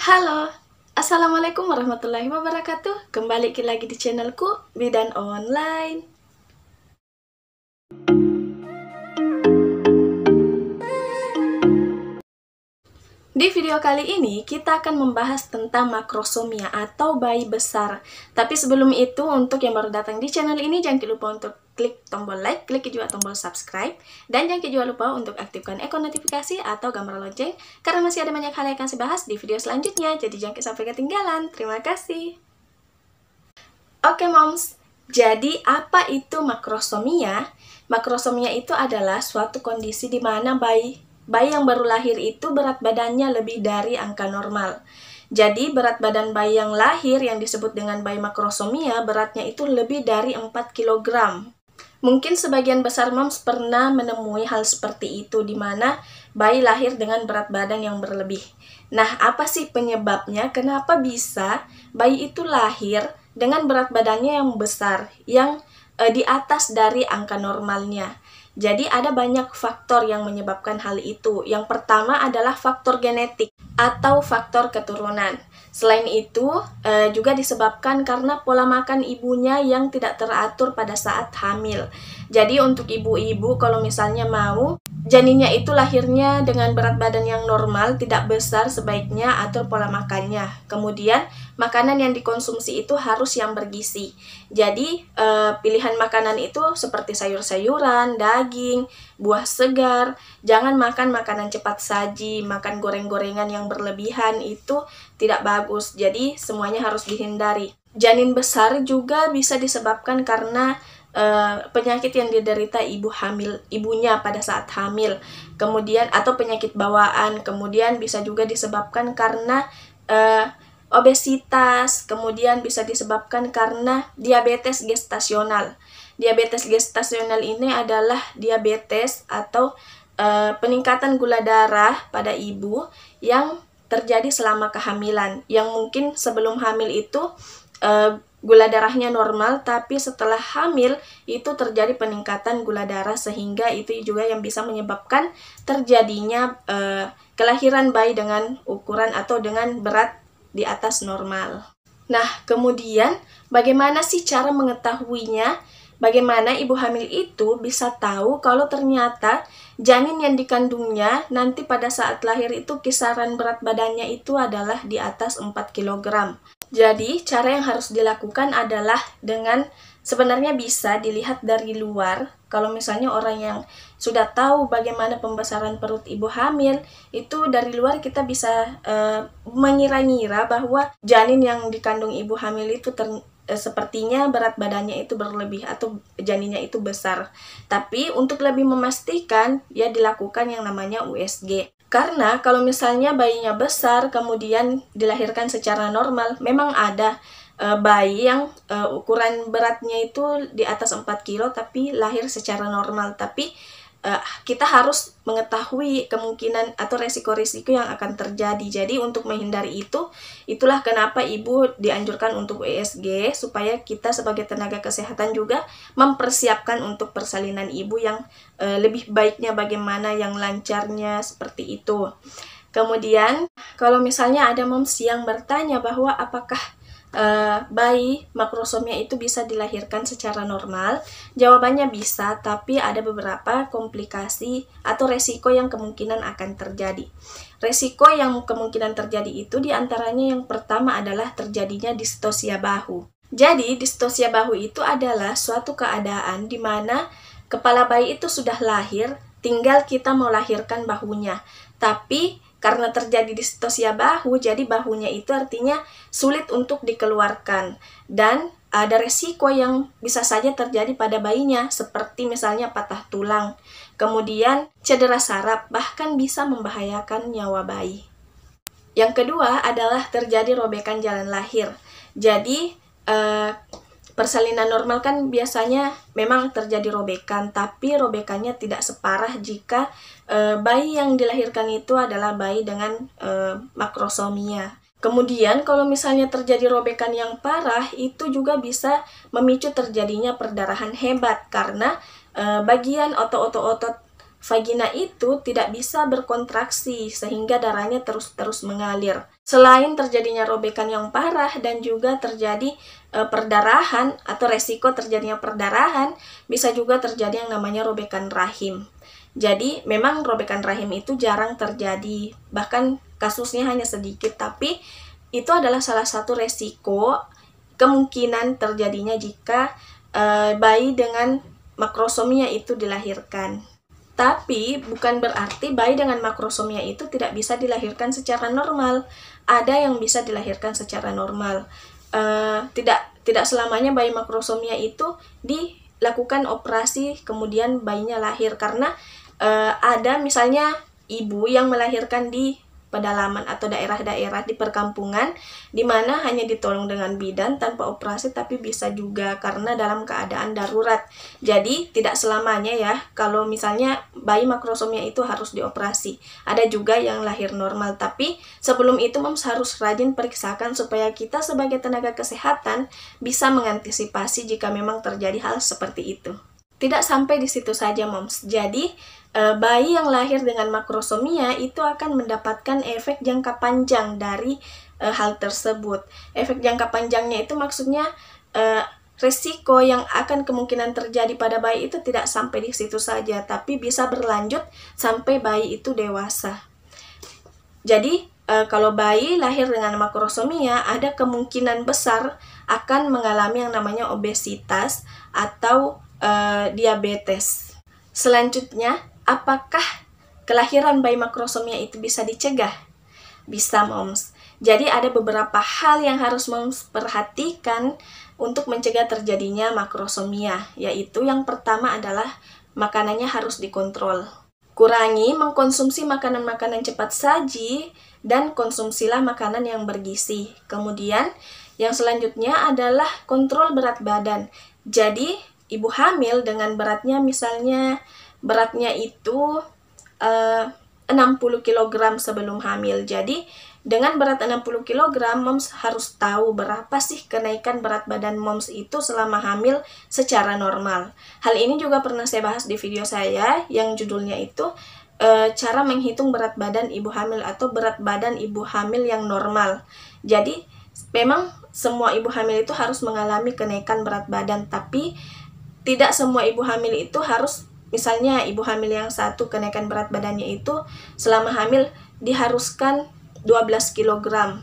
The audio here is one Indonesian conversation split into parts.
Halo, Assalamualaikum warahmatullahi wabarakatuh. Kembali lagi di channelku, Bidan Online. Di video kali ini, kita akan membahas tentang makrosomia atau bayi besar. Tapi sebelum itu, untuk yang baru datang di channel ini, jangan lupa untuk klik tombol like, klik juga tombol subscribe, dan jangan juga lupa untuk aktifkan ikon notifikasi atau gambar lonceng, karena masih ada banyak hal yang akan saya bahas di video selanjutnya, jadi jangan sampai ketinggalan. Terima kasih. Oke moms, jadi apa itu makrosomia? Makrosomia itu adalah suatu kondisi di mana bayi yang baru lahir itu berat badannya lebih dari angka normal. Jadi berat badan bayi yang lahir yang disebut dengan bayi makrosomia beratnya itu lebih dari 4 kg. Mungkin sebagian besar moms pernah menemui hal seperti itu di mana bayi lahir dengan berat badan yang berlebih. Nah, apa sih penyebabnya? Kenapa bisa bayi itu lahir dengan berat badannya yang besar, yang di atas dari angka normalnya? Jadi ada banyak faktor yang menyebabkan hal itu. Yang pertama adalah faktor genetik atau faktor keturunan. Selain itu, juga disebabkan karena pola makan ibunya yang tidak teratur pada saat hamil. Jadi untuk ibu-ibu kalau misalnya mau janinnya itu lahirnya dengan berat badan yang normal, tidak besar, sebaiknya atur pola makannya. Kemudian makanan yang dikonsumsi itu harus yang bergizi. Jadi pilihan makanan itu seperti sayur-sayuran, daging, buah segar. Jangan makan makanan cepat saji, makan goreng-gorengan yang berlebihan itu tidak bagus. Jadi semuanya harus dihindari. Janin besar juga bisa disebabkan karena penyakit yang diderita ibunya pada saat hamil, kemudian atau penyakit bawaan, kemudian bisa juga disebabkan karena obesitas, kemudian bisa disebabkan karena diabetes gestasional. Diabetes gestasional ini adalah diabetes atau peningkatan gula darah pada ibu yang terjadi selama kehamilan, yang mungkin sebelum hamil itu gula darahnya normal, tapi setelah hamil itu terjadi peningkatan gula darah, sehingga itu juga yang bisa menyebabkan terjadinya kelahiran bayi dengan ukuran atau dengan berat di atas normal. Nah, kemudian bagaimana sih cara mengetahuinya? Bagaimana ibu hamil itu bisa tahu kalau ternyata janin yang dikandungnya nanti pada saat lahir itu kisaran berat badannya itu adalah di atas 4 kg. Jadi, cara yang harus dilakukan adalah dengan sebenarnya bisa dilihat dari luar. Kalau misalnya orang yang sudah tahu bagaimana pembesaran perut ibu hamil, itu dari luar kita bisa mengira-ngira bahwa janin yang dikandung ibu hamil itu sepertinya berat badannya itu berlebih atau janinnya itu besar. Tapi untuk lebih memastikan, ya dilakukan yang namanya USG. Karena kalau misalnya bayinya besar kemudian dilahirkan secara normal, memang ada bayi yang ukuran beratnya itu di atas 4 kilo tapi lahir secara normal. Tapi kita harus mengetahui kemungkinan atau resiko-resiko yang akan terjadi. Jadi untuk menghindari itu, itulah kenapa ibu dianjurkan untuk USG, supaya kita sebagai tenaga kesehatan juga mempersiapkan untuk persalinan ibu yang lebih baiknya bagaimana, yang lancarnya seperti itu. Kemudian kalau misalnya ada moms yang bertanya bahwa apakah bayi makrosomia itu bisa dilahirkan secara normal, jawabannya bisa, tapi ada beberapa komplikasi atau resiko yang kemungkinan akan terjadi. Resiko yang kemungkinan terjadi itu diantaranya yang pertama adalah terjadinya distosia bahu. Jadi distosia bahu itu adalah suatu keadaan di mana kepala bayi itu sudah lahir, tinggal kita mau lahirkan bahunya, tapi karena terjadi distosia bahu, jadi bahunya itu artinya sulit untuk dikeluarkan. Dan ada resiko yang bisa saja terjadi pada bayinya, seperti misalnya patah tulang, kemudian cedera saraf, bahkan bisa membahayakan nyawa bayi. Yang kedua adalah terjadi robekan jalan lahir. Jadi persalinan normal kan biasanya memang terjadi robekan, tapi robekannya tidak separah jika bayi yang dilahirkan itu adalah bayi dengan makrosomia. Kemudian kalau misalnya terjadi robekan yang parah, itu juga bisa memicu terjadinya perdarahan hebat karena bagian otot-otot vagina itu tidak bisa berkontraksi sehingga darahnya terus-terus mengalir. Selain terjadinya robekan yang parah dan juga terjadi perdarahan atau resiko terjadinya perdarahan, bisa juga terjadi yang namanya robekan rahim. Jadi memang robekan rahim itu jarang terjadi, bahkan kasusnya hanya sedikit, tapi itu adalah salah satu resiko kemungkinan terjadinya jika bayi dengan makrosomia itu dilahirkan. Tapi bukan berarti bayi dengan makrosomia itu tidak bisa dilahirkan secara normal. Ada yang bisa dilahirkan secara normal. Tidak selamanya bayi makrosomia itu dilakukan operasi kemudian bayinya lahir, karena ada misalnya ibu yang melahirkan di pedalaman atau daerah-daerah di perkampungan di mana hanya ditolong dengan bidan tanpa operasi, tapi bisa juga karena dalam keadaan darurat. Jadi tidak selamanya ya kalau misalnya bayi makrosomia itu harus dioperasi. Ada juga yang lahir normal, tapi sebelum itu moms harus rajin periksakan supaya kita sebagai tenaga kesehatan bisa mengantisipasi jika memang terjadi hal seperti itu. Tidak sampai di situ saja moms. Jadi bayi yang lahir dengan makrosomia itu akan mendapatkan efek jangka panjang dari hal tersebut. Efek jangka panjangnya itu maksudnya resiko yang akan kemungkinan terjadi pada bayi itu tidak sampai di situ saja, tapi bisa berlanjut sampai bayi itu dewasa. Jadi kalau bayi lahir dengan makrosomia, ada kemungkinan besar akan mengalami yang namanya obesitas atau diabetes. Selanjutnya, apakah kelahiran bayi makrosomia itu bisa dicegah? Bisa moms. Jadi ada beberapa hal yang harus moms perhatikan untuk mencegah terjadinya makrosomia, yaitu yang pertama adalah makanannya harus dikontrol. Kurangi mengkonsumsi makanan-makanan cepat saji dan konsumsilah makanan yang bergizi. Kemudian yang selanjutnya adalah kontrol berat badan. Jadi ibu hamil dengan beratnya misalnya beratnya itu 60 kg sebelum hamil. Jadi dengan berat 60 kg moms harus tahu berapa sih kenaikan berat badan moms itu selama hamil secara normal. Hal ini juga pernah saya bahas di video saya yang judulnya itu cara menghitung berat badan ibu hamil atau berat badan ibu hamil yang normal. Jadi memang semua ibu hamil itu harus mengalami kenaikan berat badan, tapi tidak semua ibu hamil itu harus, misalnya ibu hamil yang satu kenaikan berat badannya itu selama hamil diharuskan 12 kg.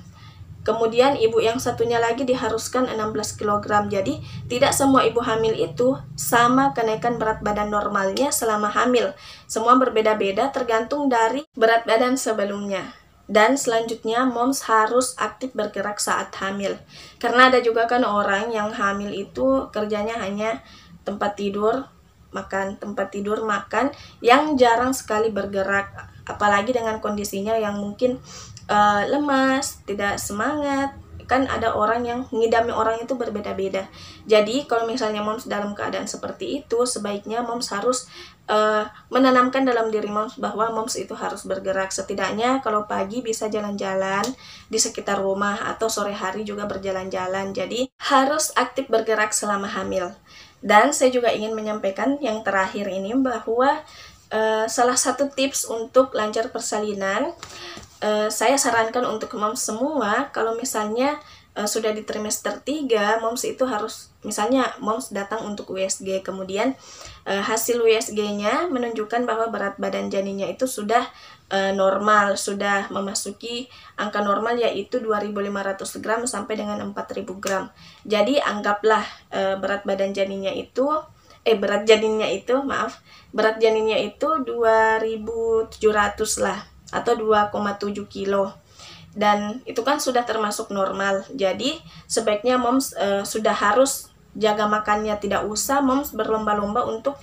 Kemudian ibu yang satunya lagi diharuskan 16 kg. Jadi tidak semua ibu hamil itu sama kenaikan berat badan normalnya selama hamil. Semua berbeda-beda tergantung dari berat badan sebelumnya. Dan selanjutnya moms harus aktif bergerak saat hamil. Karena ada juga kan orang yang hamil itu kerjanya hanya tempat tidur, makan, tempat tidur, makan, yang jarang sekali bergerak. Apalagi dengan kondisinya yang mungkin lemas, tidak semangat. Kan ada orang yang ngidami orang itu berbeda-beda. Jadi kalau misalnya moms dalam keadaan seperti itu, sebaiknya moms harus menanamkan dalam diri moms bahwa moms itu harus bergerak. Setidaknya kalau pagi bisa jalan-jalan di sekitar rumah atau sore hari juga berjalan-jalan. Jadi harus aktif bergerak selama hamil. Dan saya juga ingin menyampaikan yang terakhir ini bahwa salah satu tips untuk lancar persalinan, saya sarankan untuk moms semua, kalau misalnya sudah di trimester 3, moms itu harus, misalnya moms datang untuk USG, kemudian hasil USG-nya menunjukkan bahwa berat badan janinnya itu sudah normal, sudah memasuki angka normal, yaitu 2.500 gram sampai dengan 4.000 gram. Jadi anggaplah berat janinnya itu 2.700 lah, atau 2,7 kilo. Dan itu kan sudah termasuk normal. Jadi sebaiknya moms sudah harus jaga makannya, tidak usah moms berlomba-lomba untuk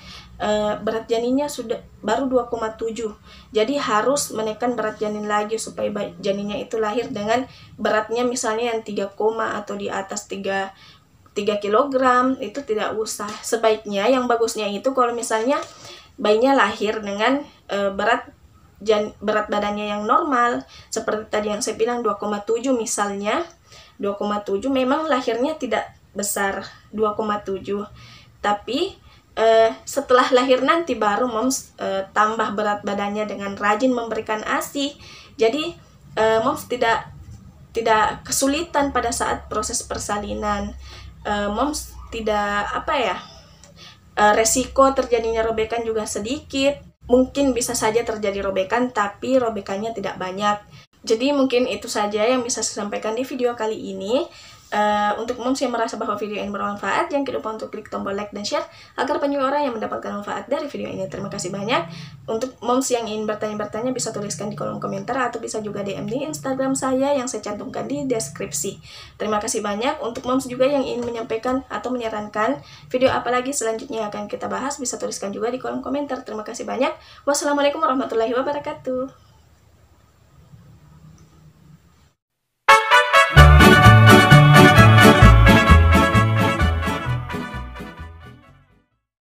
berat janinnya sudah baru 2,7. Jadi harus menekan berat janin lagi supaya janinnya itu lahir dengan beratnya misalnya yang 3, atau di atas 3 kg, itu tidak usah. Sebaiknya yang bagusnya itu kalau misalnya bayinya lahir dengan berat badannya yang normal, seperti tadi yang saya bilang 2,7 misalnya. 2,7 memang lahirnya tidak besar 2,7, tapi setelah lahir nanti baru moms tambah berat badannya dengan rajin memberikan ASI. Jadi moms tidak kesulitan pada saat proses persalinan. Moms tidak resiko terjadinya robekan juga sedikit. Mungkin bisa saja terjadi robekan, tapi robekannya tidak banyak. Jadi mungkin itu saja yang bisa saya sampaikan di video kali ini. Untuk moms yang merasa bahwa video ini bermanfaat, jangan lupa untuk klik tombol like dan share agar banyak orang yang mendapatkan manfaat dari video ini. Terima kasih banyak. Untuk moms yang ingin bertanya bisa tuliskan di kolom komentar atau bisa juga DM di Instagram saya yang saya cantumkan di deskripsi. Terima kasih banyak. Untuk moms juga yang ingin menyampaikan atau menyarankan video apa lagi selanjutnya yang akan kita bahas, bisa tuliskan juga di kolom komentar. Terima kasih banyak. Wassalamualaikum warahmatullahi wabarakatuh.